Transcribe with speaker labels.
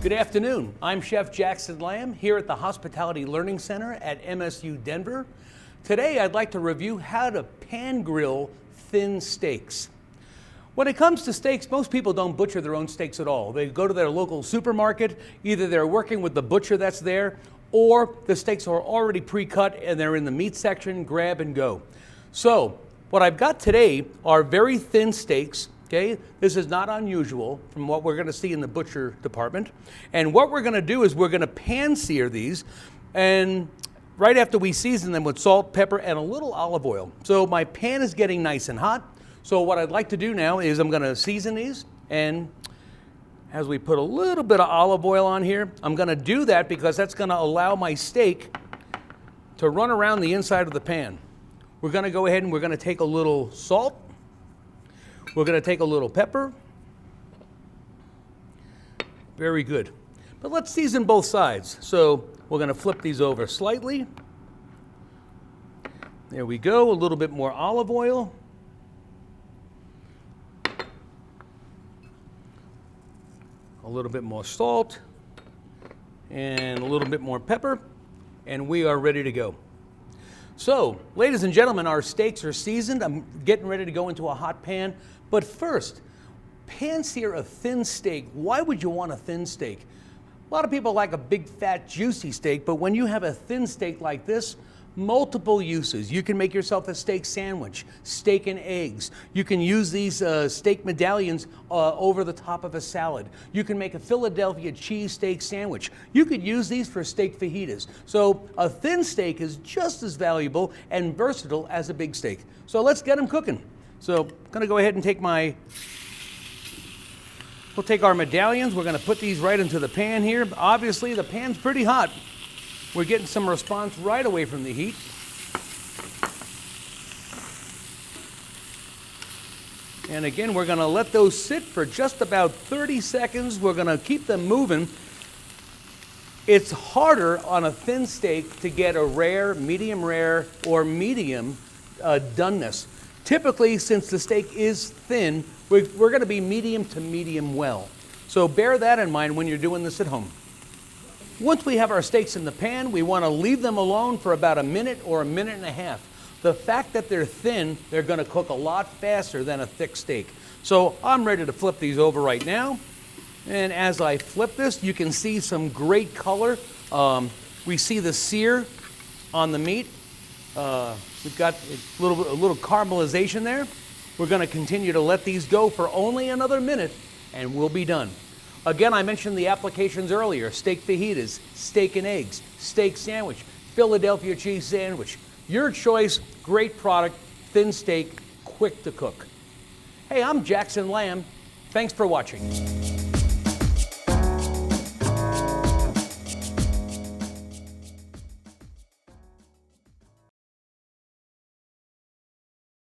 Speaker 1: Good afternoon. I'm Chef Jackson Lamb here at the Hospitality Learning Center at MSU Denver. Today I'd like to review how to pan grill thin steaks. When it comes to steaks, most people don't butcher their own steaks at all. They go to their local supermarket, either they're working with the butcher that's there, or the steaks are already pre-cut and they're in the meat section, grab and go. So what I've got today are very thin steaks. Okay, this is not unusual from what we're going to see in the butcher department. And what we're going to do is we're going to pan sear these, and right after we season them with salt, pepper, and a little olive oil. So my pan is getting nice and hot. So what I'd like to do now is I'm going to season these, and as we put a little bit of olive oil on here, I'm going to do that because that's going to allow my steak to run around the inside of the pan. We're going to go ahead and we're going to take a little salt. We're going to take a little pepper. Very good. But let's season both sides. So we're going to flip these over slightly. There we go. A little bit more olive oil. A little bit more salt. And a little bit more pepper. And we are ready to go. So, ladies and gentlemen, our steaks are seasoned. I'm getting ready to go into a hot pan. But first, pan sear a thin steak. Why would you want a thin steak? A lot of people like a big, fat, juicy steak, but when you have a thin steak like this, multiple uses. You can make yourself a steak sandwich, steak and eggs. You can use these steak medallions over the top of a salad. You can make a Philadelphia cheesesteak sandwich. You could use these for steak fajitas. So a thin steak is just as valuable and versatile as a big steak. So let's get them cooking. So I'm gonna go ahead and we'll take our medallions. We're gonna put these right into the pan here. Obviously the pan's pretty hot. We're getting some response right away from the heat. And again, we're gonna let those sit for just about 30 seconds. We're gonna keep them moving. It's harder on a thin steak to get a rare, or medium doneness. Typically, since the steak is thin, we're gonna be medium to medium well. So bear that in mind when you're doing this at home. Once we have our steaks in the pan, we want to leave them alone for about a minute or a minute and a half. The fact that they're thin, they're going to cook a lot faster than a thick steak. So I'm ready to flip these over right now. And as I flip this, you can see some great color. We see the sear on the meat. We've got a little caramelization there. We're going to continue to let these go for only another minute, and we'll be done. Again, I mentioned the applications earlier: steak fajitas, steak and eggs, steak sandwich, Philadelphia cheese sandwich. Your choice, great product, thin steak, quick to cook. Hey, I'm Jackson Lamb. Thanks for watching.